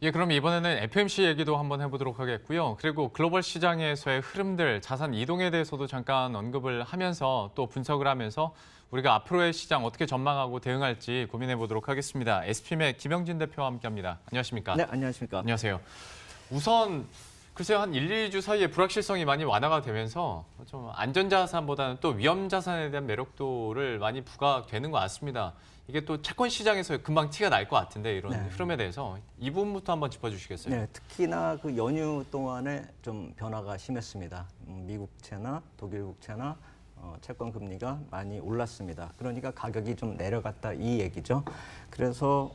예, 그럼 이번에는 FMC 얘기도 한번 해보도록 하겠고요. 그리고 글로벌 시장에서의 흐름들, 자산 이동에 대해서도 잠깐 언급을 하면서 또 분석을 하면서 우리가 앞으로의 시장 어떻게 전망하고 대응할지 고민해 보도록 하겠습니다. SPM의 김영진 대표와 함께합니다. 안녕하십니까? 네, 안녕하십니까? 안녕하세요. 우선 글쎄요, 한 1, 2주 사이에 불확실성이 많이 완화가 되면서 좀 안전자산보다는 또 위험자산에 대한 매력도를 많이 부각되는 것 같습니다. 이게 또 채권 시장에서 금방 티가 날 것 같은데 이런 네. 흐름에 대해서 이 부분부터 한번 짚어주시겠어요? 네, 특히나 그 연휴 동안에 좀 변화가 심했습니다. 미국채나 독일 국채나 채권 금리가 많이 올랐습니다. 그러니까 가격이 좀 내려갔다 이 얘기죠. 그래서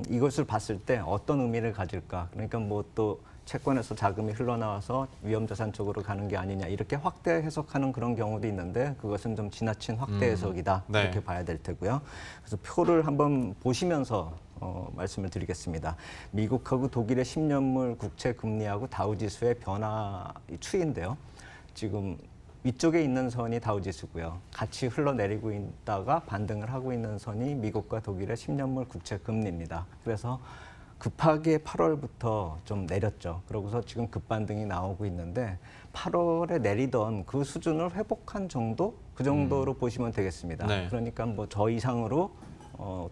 이것을 봤을 때 어떤 의미를 가질까? 그러니까 뭐 또 채권에서 자금이 흘러나와서 위험자산 쪽으로 가는 게 아니냐 이렇게 확대 해석하는 그런 경우도 있는데 그것은 좀 지나친 확대 해석이다 네. 이렇게 봐야 될 테고요. 그래서 표를 한번 보시면서 말씀을 드리겠습니다. 미국하고 독일의 10년물 국채 금리하고 다우지수의 변화 추이인데요. 지금 위쪽에 있는 선이 다우지수고요. 같이 흘러내리고 있다가 반등을 하고 있는 선이 미국과 독일의 10년물 국채 금리입니다. 그래서 급하게 8월부터 좀 내렸죠. 그러고서 지금 급반등이 나오고 있는데 8월에 내리던 그 수준을 회복한 정도? 그 정도로 보시면 되겠습니다. 네. 그러니까 뭐 저 이상으로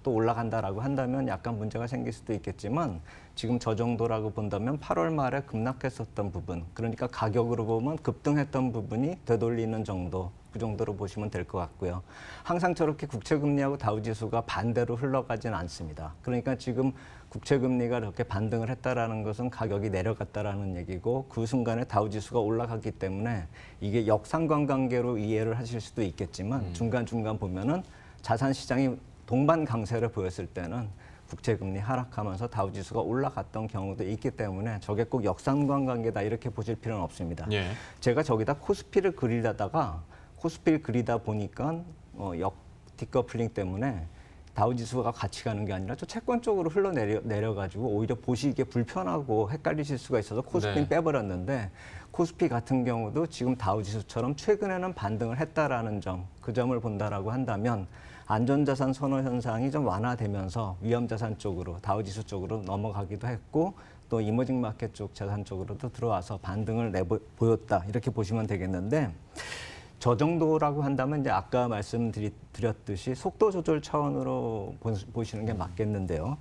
또 올라간다라고 한다면 약간 문제가 생길 수도 있겠지만 지금 저 정도라고 본다면 8월 말에 급락했었던 부분, 그러니까 가격으로 보면 급등했던 부분이 되돌리는 정도, 그 정도로 보시면 될 것 같고요. 항상 저렇게 국채금리하고 다우지수가 반대로 흘러가진 않습니다. 그러니까 지금 국채금리가 이렇게 반등을 했다라는 것은 가격이 내려갔다라는 얘기고 그 순간에 다우지수가 올라갔기 때문에 이게 역상관관계로 이해를 하실 수도 있겠지만 중간중간 보면은 자산시장이 동반 강세를 보였을 때는 국채금리 하락하면서 다우지수가 올라갔던 경우도 있기 때문에 저게 꼭 역상관관계다 이렇게 보실 필요는 없습니다. 예. 제가 저기다 코스피를 그리다가 코스피를 그리다 보니까 디커플링 때문에 다우지수가 같이 가는 게 아니라 저 채권 쪽으로 흘러내려가지고 오히려 보시기에 불편하고 헷갈리실 수가 있어서 코스피는 네. 빼버렸는데 코스피 같은 경우도 지금 다우지수처럼 최근에는 반등을 했다라는 점, 그 점을 본다라고 한다면 안전자산 선호 현상이 좀 완화되면서 위험자산 쪽으로 다우지수 쪽으로 넘어가기도 했고 또 이머징 마켓 쪽 자산 쪽으로도 들어와서 반등을 보였다 이렇게 보시면 되겠는데 저 정도라고 한다면 이제 아까 말씀드렸듯이 속도 조절 차원으로 보시는 게 맞겠는데요.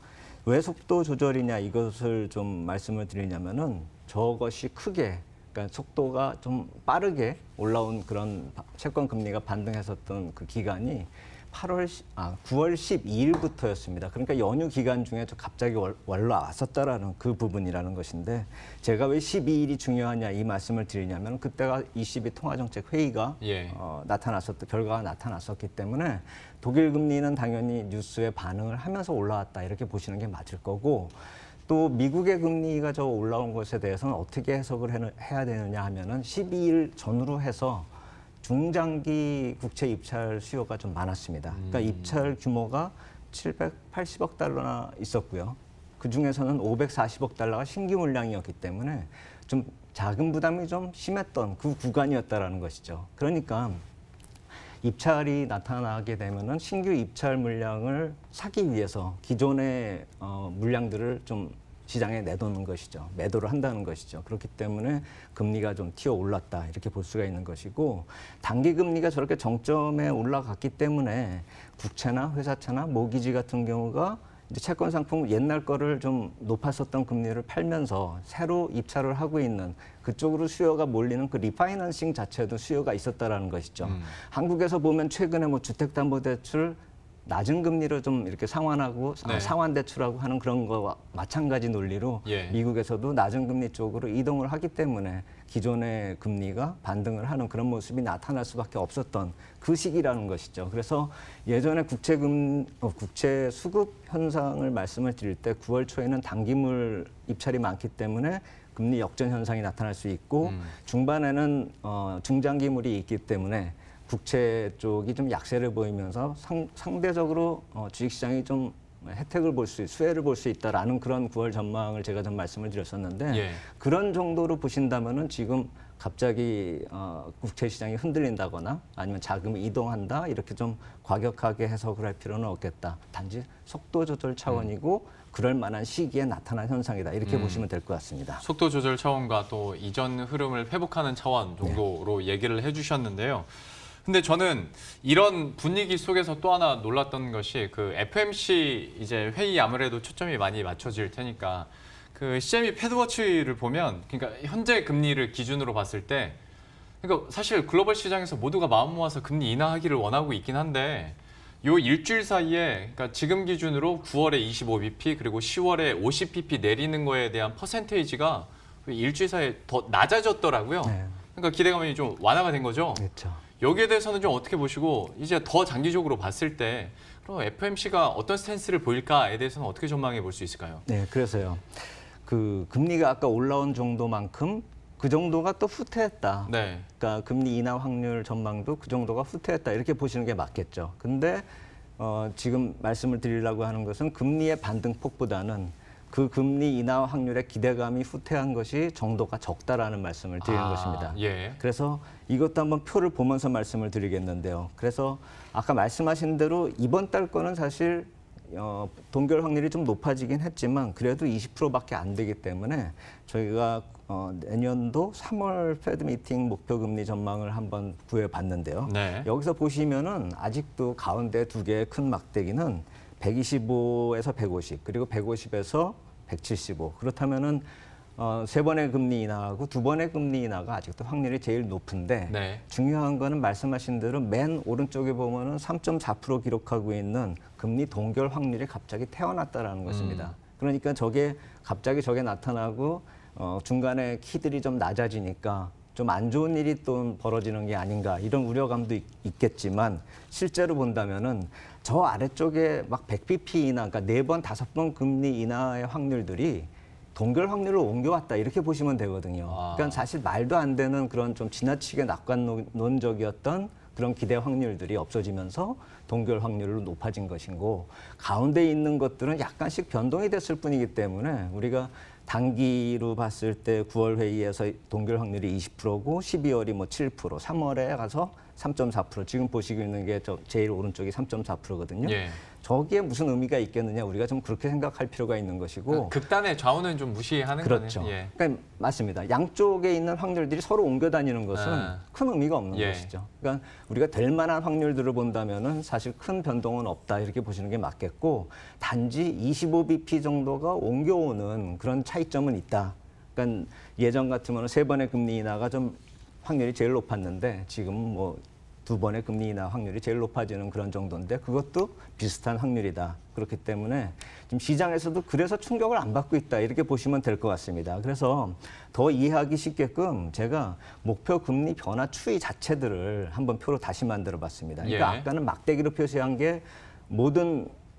왜 속도 조절이냐 이것을 좀 말씀을 드리냐면은 저것이 크게 그러니까 속도가 좀 빠르게 올라온 그런 채권 금리가 반등했었던 그 기간이 9월 12일부터였습니다. 그러니까 연휴 기간 중에 갑자기 올라왔었다라는 그 부분이라는 것인데 제가 왜 12일이 중요하냐 이 말씀을 드리냐면 그때가 ECB 통화정책 회의가 예. 결과가 나타났었기 때문에 독일 금리는 당연히 뉴스에 반응을 하면서 올라왔다 이렇게 보시는 게 맞을 거고 또 미국의 금리가 저 올라온 것에 대해서는 어떻게 해석을 해야 되느냐 하면은 12일 전후로 해서 중장기 국채 입찰 수요가 좀 많았습니다. 그러니까 입찰 규모가 780억 달러나 있었고요. 그중에서는 540억 달러가 신규 물량이었기 때문에 좀 자금 부담이 좀 심했던 그 구간이었다라는 것이죠. 그러니까 입찰이 나타나게 되면은 신규 입찰 물량을 사기 위해서 기존의 물량들을 좀 시장에 내놓는 것이죠. 매도를 한다는 것이죠. 그렇기 때문에 금리가 좀 튀어 올랐다 이렇게 볼 수가 있는 것이고 단기 금리가 저렇게 정점에 올라갔기 때문에 국채나 회사채나 모기지 같은 경우가 이제 채권 상품 옛날 거를 좀 높았었던 금리를 팔면서 새로 입찰을 하고 있는 그쪽으로 수요가 몰리는 그 리파이낸싱 자체도 수요가 있었다라는 것이죠. 한국에서 보면 최근에 뭐 주택담보대출 낮은 금리로 좀 이렇게 상환하고 네. 상환 대출하고 하는 그런 거와 마찬가지 논리로 예. 미국에서도 낮은 금리 쪽으로 이동을 하기 때문에 기존의 금리가 반등을 하는 그런 모습이 나타날 수밖에 없었던 그 시기라는 것이죠. 그래서 예전에 국채 수급 현상을 말씀을 드릴 때 9월 초에는 단기물 입찰이 많기 때문에 금리 역전 현상이 나타날 수 있고 중반에는 중장기물이 있기 때문에 국채 쪽이 좀 약세를 보이면서 상대적으로 주식시장이 좀 혜택을 수혜를 볼 수 있다라는 그런 9월 전망을 제가 좀 말씀을 드렸었는데 예. 그런 정도로 보신다면은 지금 갑자기 국채 시장이 흔들린다거나 아니면 자금이 이동한다 이렇게 좀 과격하게 해석을 할 필요는 없겠다. 단지 속도 조절 차원이고 그럴 만한 시기에 나타난 현상이다. 이렇게 보시면 될 것 같습니다. 속도 조절 차원과 또 이전 흐름을 회복하는 차원 정도로 얘기를 해주셨는데요. 근데 저는 이런 분위기 속에서 또 하나 놀랐던 것이 그 FMC 이제 회의 아무래도 초점이 많이 맞춰질 테니까 그 CME 패드워치를 보면 그러니까 현재 금리를 기준으로 봤을 때 그러니까 사실 글로벌 시장에서 모두가 마음 모아서 금리 인하하기를 원하고 있긴 한데 요 일주일 사이에 그러니까 지금 기준으로 9월에 25bp 그리고 10월에 50bp 내리는 거에 대한 퍼센테이지가 일주일 사이에 더 낮아졌더라고요. 네. 그러니까 기대감이 좀 완화가 된 거죠. 그렇죠. 여기에 대해서는 좀 어떻게 보시고 이제 더 장기적으로 봤을 때 그럼 FMC가 어떤 스탠스를 보일까에 대해서는 어떻게 전망해 볼 수 있을까요? 네, 그래서요. 그 금리가 아까 올라온 정도만큼 그 정도가 또 후퇴했다. 네. 그러니까 금리 인하 확률 전망도 그 정도가 후퇴했다. 이렇게 보시는 게 맞겠죠. 근데 지금 말씀을 드리려고 하는 것은 금리의 반등폭보다는 그 금리 인하 확률의 기대감이 후퇴한 것이 정도가 적다라는 말씀을 드리는 것입니다. 예. 그래서 이것도 한번 표를 보면서 말씀을 드리겠는데요. 그래서 아까 말씀하신 대로 이번 달 거는 사실 동결 확률이 좀 높아지긴 했지만 그래도 20%밖에 안 되기 때문에 저희가 내년도 3월 패드 미팅 목표 금리 전망을 한번 구해봤는데요. 네. 여기서 보시면은 아직도 가운데 두 개의 큰 막대기는 125에서 150 그리고 150에서 175 그렇다면은 세 번의 금리 인하하고 두 번의 금리 인하가 아직도 확률이 제일 높은데 네. 중요한 거는 말씀하신 대로 맨 오른쪽에 보면은 3.4% 기록하고 있는 금리 동결 확률이 갑자기 태어났다라는 것입니다. 그러니까 갑자기 저게 나타나고 중간에 키들이 좀 낮아지니까 좀 안 좋은 일이 또 벌어지는 게 아닌가 이런 우려감도 있겠지만 실제로 본다면은 저 아래쪽에 막 100bp 인하, 그러니까 4번, 5번 금리 인하의 확률들이 동결 확률을 옮겨왔다 이렇게 보시면 되거든요. 그러니까 사실 말도 안 되는 그런 좀 지나치게 낙관론적이었던 그런 기대 확률들이 없어지면서 동결 확률로 높아진 것이고 가운데 있는 것들은 약간씩 변동이 됐을 뿐이기 때문에 우리가 단기로 봤을 때 9월 회의에서 동결 확률이 20%고 12월이 뭐 7%, 3월에 가서 3.4%. 지금 보시고 있는 게 제일 오른쪽이 3.4%거든요. 예. 저기에 무슨 의미가 있겠느냐 우리가 좀 그렇게 생각할 필요가 있는 것이고 극단의 좌우는 좀 무시하는 그렇죠. 거네요. 예. 그러니까 맞습니다. 양쪽에 있는 확률들이 서로 옮겨 다니는 것은 큰 의미가 없는 예. 것이죠. 그러니까 우리가 될 만한 확률들을 본다면은 사실 큰 변동은 없다 이렇게 보시는 게 맞겠고 단지 25bp 정도가 옮겨오는 그런 차이점은 있다. 그러니까 예전 같으면 세 번의 금리 인하가 좀 확률이 제일 높았는데 지금 뭐 두 번의 금리 인하 확률이 제일 높아지는 그런 정도인데 그것도 비슷한 확률이다. 그렇기 때문에 지금 시장에서도 그래서 충격을 안 받고 있다. 이렇게 보시면 될 것 같습니다. 그래서 더 이해하기 쉽게끔 제가 목표 금리 변화 추이 자체들을 한번 표로 다시 만들어 봤습니다. 그러니까 예. 아까는 막대기로 표시한 게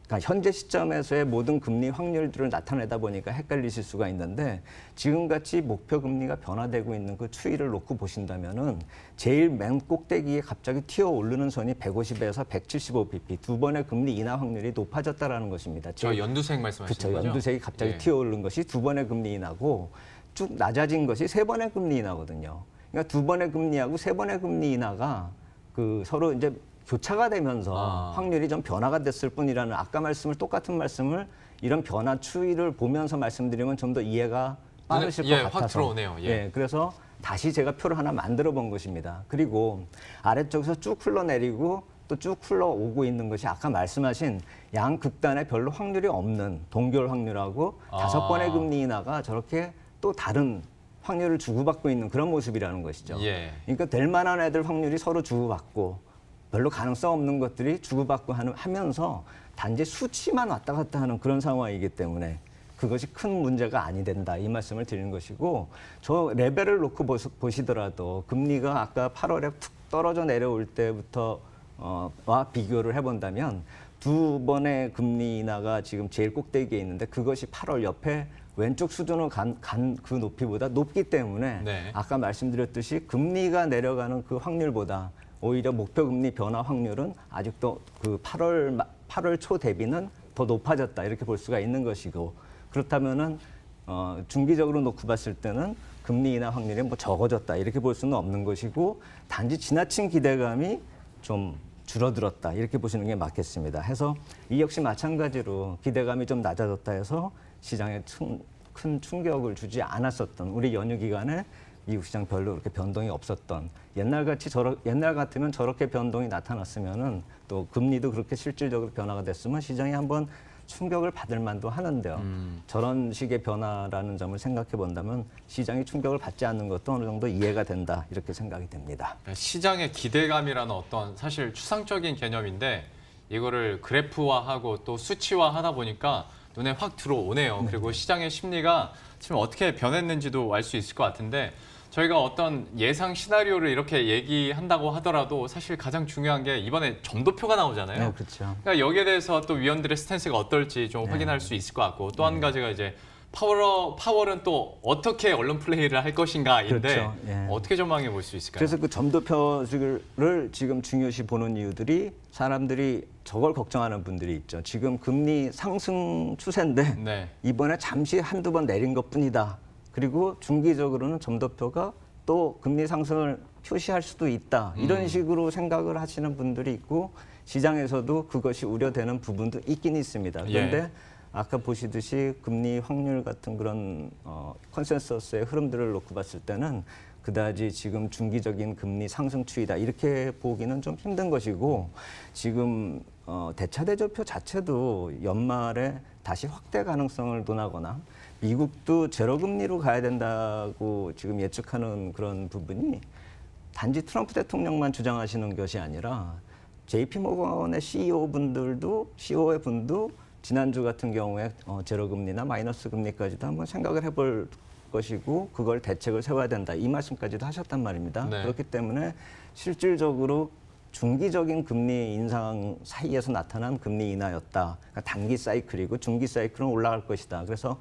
그러니까 현재 시점에서의 모든 금리 확률들을 나타내다 보니까 헷갈리실 수가 있는데 지금같이 목표 금리가 변화되고 있는 그 추이를 놓고 보신다면은 제일 맨 꼭대기에 갑자기 튀어 오르는 선이 150에서 175bp 두 번의 금리 인하 확률이 높아졌다라는 것입니다. 저 연두색 말씀하시는 거죠? 연두색이 갑자기 예. 튀어 오른 것이 두 번의 금리 인하고 쭉 낮아진 것이 세 번의 금리 인하거든요. 그러니까 두 번의 금리하고 세 번의 금리 인하가 그 서로 이제 교차가 되면서 확률이 좀 변화가 됐을 뿐이라는 똑같은 말씀을 이런 변화 추이를 보면서 말씀드리면 좀 더 이해가 빠르실 것 같아서. 확 들어오네요. 예. 그래서 다시 제가 표를 하나 만들어 본 것입니다. 그리고 아래쪽에서 쭉 흘러내리고 또 쭉 흘러오고 있는 것이 아까 말씀하신 양극단에 별로 확률이 없는 동결 확률하고 다섯 번의 금리 인하가 저렇게 또 다른 확률을 주고받고 있는 그런 모습이라는 것이죠. 예. 그러니까 될 만한 애들 확률이 서로 주고받고 별로 가능성 없는 것들이 주고받고 하면서 단지 수치만 왔다 갔다 하는 그런 상황이기 때문에 그것이 큰 문제가 아니 된다 이 말씀을 드리는 것이고 저 레벨을 놓고 보시더라도 금리가 아까 8월에 툭 떨어져 내려올 때부터 와 비교를 해본다면 두 번의 금리 인하가 지금 제일 꼭대기에 있는데 그것이 8월 옆에 왼쪽 수준으로 간 그 높이보다 높기 때문에 네. 아까 말씀드렸듯이 금리가 내려가는 그 확률보다 오히려 목표 금리 변화 확률은 아직도 그 8월 초 대비는 더 높아졌다 이렇게 볼 수가 있는 것이고 그렇다면은 중기적으로 놓고 봤을 때는 금리 인하 확률이 뭐 적어졌다 이렇게 볼 수는 없는 것이고 단지 지나친 기대감이 좀 줄어들었다 이렇게 보시는 게 맞겠습니다. 해서 이 역시 마찬가지로 기대감이 좀 낮아졌다 해서 시장에 큰 충격을 주지 않았었던 우리 연휴 기간에 미국 시장 별로 그렇게 변동이 없었던 옛날 같으면 저렇게 변동이 나타났으면은 또 금리도 그렇게 실질적으로 변화가 됐으면 시장이 한번 충격을 받을 만도 하는데요. 저런 식의 변화라는 점을 생각해 본다면 시장이 충격을 받지 않는 것도 어느 정도 이해가 된다 이렇게 생각이 됩니다. 시장의 기대감이라는 어떤 사실 추상적인 개념인데 이거를 그래프화하고 또 수치화하다 보니까 눈에 확 들어오네요. 그리고 시장의 심리가 지금 어떻게 변했는지도 알 수 있을 것 같은데 저희가 어떤 예상 시나리오를 이렇게 얘기한다고 하더라도 사실 가장 중요한 게 이번에 점도표가 나오잖아요. 네, 그렇죠. 그러니까 여기에 대해서 또 위원들의 스탠스가 어떨지 좀 확인할 수 있을 것 같고 또 한 가지가 이제 파월은 또 어떻게 언론 플레이를 할 것인가인데 그렇죠. 예. 어떻게 전망해 볼 수 있을까요? 그래서 그 점도표를 지금 중요시 보는 이유들이 사람들이 저걸 걱정하는 분들이 있죠. 지금 금리 상승 추세인데 네. 이번에 잠시 한두 번 내린 것뿐이다. 그리고 중기적으로는 점도표가 또 금리 상승을 표시할 수도 있다. 이런 식으로 생각을 하시는 분들이 있고 시장에서도 그것이 우려되는 부분도 있긴 있습니다. 그런데 아까 보시듯이 금리 확률 같은 그런 컨센서스의 흐름들을 놓고 봤을 때는 그다지 지금 중기적인 금리 상승 추이다 이렇게 보기는 좀 힘든 것이고 지금 대차대조표 자체도 연말에 다시 확대 가능성을 논하거나 미국도 제로금리로 가야 된다고 지금 예측하는 그런 부분이 단지 트럼프 대통령만 주장하시는 것이 아니라 JP모건의 CEO의 분도 지난주 같은 경우에 제로금리나 마이너스 금리까지도 한번 생각을 해볼 것이고 그걸 대책을 세워야 된다. 이 말씀까지도 하셨단 말입니다. 네. 그렇기 때문에 실질적으로 중기적인 금리 인상 사이에서 나타난 금리 인하였다. 그러니까 단기 사이클이고 중기 사이클은 올라갈 것이다. 그래서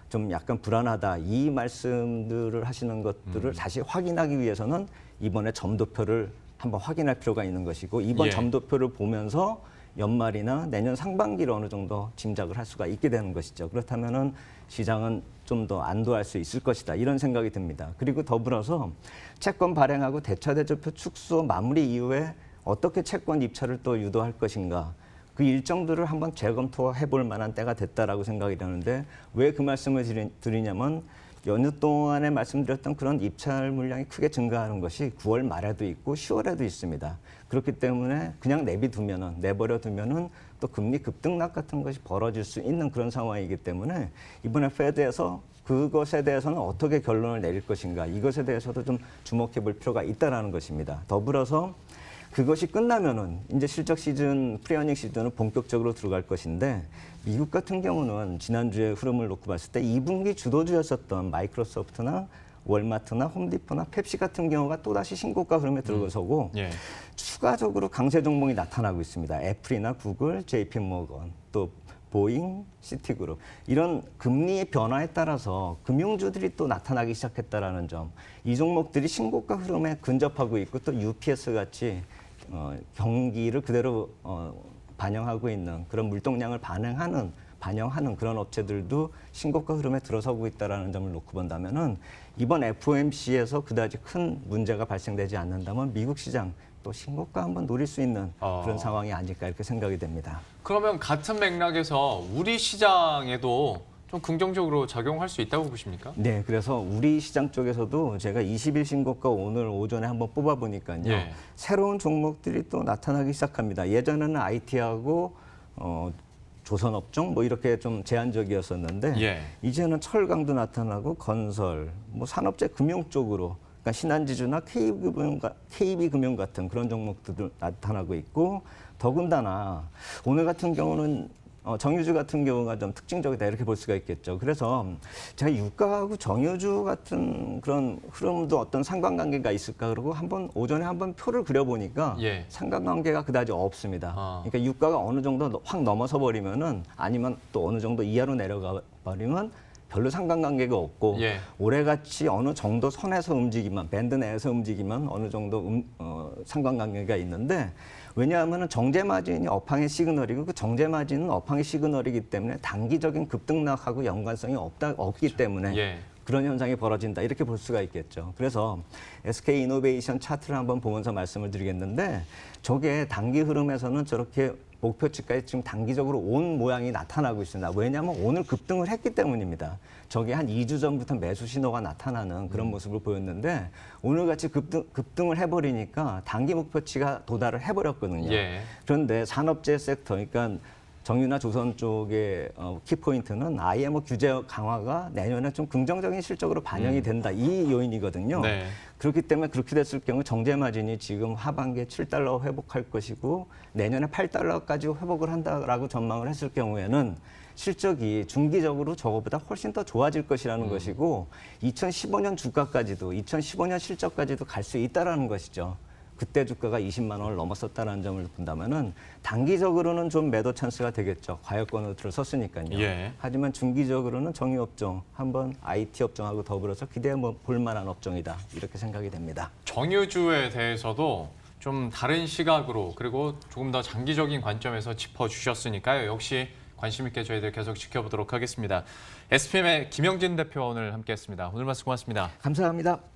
좀 약간 불안하다. 이 말씀들을 하시는 것들을 다시 확인하기 위해서는 이번에 점도표를 한번 확인할 필요가 있는 것이고 이번 점도표를 보면서 연말이나 내년 상반기를 어느 정도 짐작을 할 수가 있게 되는 것이죠. 그렇다면은 시장은 좀 더 안도할 수 있을 것이다. 이런 생각이 듭니다. 그리고 더불어서 채권 발행하고 대차대조표 축소 마무리 이후에 어떻게 채권 입찰을 또 유도할 것인가. 그 일정들을 한번 재검토해 볼 만한 때가 됐다라고 생각이 되는데 왜 그 말씀을 드리냐면 연휴 동안에 말씀드렸던 그런 입찰 물량이 크게 증가하는 것이 9월 말에도 있고 10월에도 있습니다. 그렇기 때문에 그냥 내버려 두면은 또 금리 급등락 같은 것이 벌어질 수 있는 그런 상황이기 때문에 이번에 페드에서 그것에 대해서는 어떻게 결론을 내릴 것인가 이것에 대해서도 좀 주목해 볼 필요가 있다라는 것입니다. 더불어서 그것이 끝나면은 이제 실적 시즌, 프리어닝 시즌은 본격적으로 들어갈 것인데 미국 같은 경우는 지난주에 흐름을 놓고 봤을 때 2분기 주도주였었던 마이크로소프트나 월마트나 홈디포나 펩시 같은 경우가 또다시 신고가 흐름에 들어서고 추가적으로 강세 종목이 나타나고 있습니다. 애플이나 구글, JP모건, 또 보잉, 시티그룹 이런 금리의 변화에 따라서 금융주들이 또 나타나기 시작했다라는 점. 이 종목들이 신고가 흐름에 근접하고 있고 또 UPS 같이 경기를 그대로 반영하고 있는 그런 물동량을 반영하는 그런 업체들도 신고가 흐름에 들어서고 있다는 점을 놓고 본다면은 이번 FOMC에서 그다지 큰 문제가 발생되지 않는다면 미국 시장 또 신고가 한번 노릴 수 있는 그런 상황이 아닐까 이렇게 생각이 됩니다. 그러면 같은 맥락에서 우리 시장에도 좀 긍정적으로 작용할 수 있다고 보십니까? 네, 그래서 우리 시장 쪽에서도 제가 20일 신고가 오늘 오전에 한번 뽑아보니까요. 새로운 종목들이 또 나타나기 시작합니다. 예전에는 IT하고 조선업종 뭐 이렇게 좀 제한적이었었는데 이제는 철강도 나타나고 건설, 뭐 산업재 금융 쪽으로 그러니까 신한지주나 KB금융 같은 그런 종목들도 나타나고 있고 더군다나 오늘 같은 경우는 정유주 같은 경우가 좀 특징적이다 이렇게 볼 수가 있겠죠. 그래서 제가 유가하고 정유주 같은 그런 흐름도 어떤 상관관계가 있을까 그러고 오전에 한번 표를 그려보니까 상관관계가 그다지 없습니다. 그러니까 유가가 어느 정도 확 넘어서 버리면은 아니면 또 어느 정도 이하로 내려가 버리면 별로 상관관계가 없고 올해같이 어느 정도 선에서 움직이면 밴드 내에서 움직이면 어느 정도 상관관계가 있는데 왜냐하면 정제 마진이 업황의 시그널이고 그 정제 마진은 업황의 시그널이기 때문에 단기적인 급등락하고 연관성이 없기 때문에 예. 그런 현상이 벌어진다 이렇게 볼 수가 있겠죠. 그래서 SK 이노베이션 차트를 한번 보면서 말씀을 드리겠는데 저게 단기 흐름에서는 저렇게 목표치까지 지금 단기적으로 온 모양이 나타나고 있습니다. 왜냐하면 오늘 급등을 했기 때문입니다. 저게 한 2주 전부터 매수 신호가 나타나는 그런 모습을 보였는데 오늘같이 급등을 해버리니까 단기 목표치가 도달을 해버렸거든요. 예. 그런데 산업재 섹터, 그러니까 정유나 조선 쪽의 키포인트는 IMO 규제 강화가 내년에 좀 긍정적인 실적으로 반영이 된다. 이 요인이거든요. 네. 그렇기 때문에 그렇게 됐을 경우 정제 마진이 지금 하반기에 7달러 회복할 것이고 내년에 8달러까지 회복을 한다라고 전망을 했을 경우에는 실적이 중기적으로 저거보다 훨씬 더 좋아질 것이라는 것이고 2015년 주가까지도 2015년 실적까지도 갈 수 있다라는 것이죠. 그때 주가가 20만 원을 넘었었다는 점을 본다면은 단기적으로는 좀 매도 찬스가 되겠죠. 과열권으로 들어섰으니까요. 예. 하지만 중기적으로는 정유업종, 한번 IT 업종하고 더불어서 기대해 볼 만한 업종이다. 이렇게 생각이 됩니다. 정유주에 대해서도 좀 다른 시각으로 그리고 조금 더 장기적인 관점에서 짚어주셨으니까요. 역시 관심 있게 저희들 계속 지켜보도록 하겠습니다. SPM의 김영진 대표 오늘 함께했습니다. 오늘 말씀 고맙습니다. 감사합니다.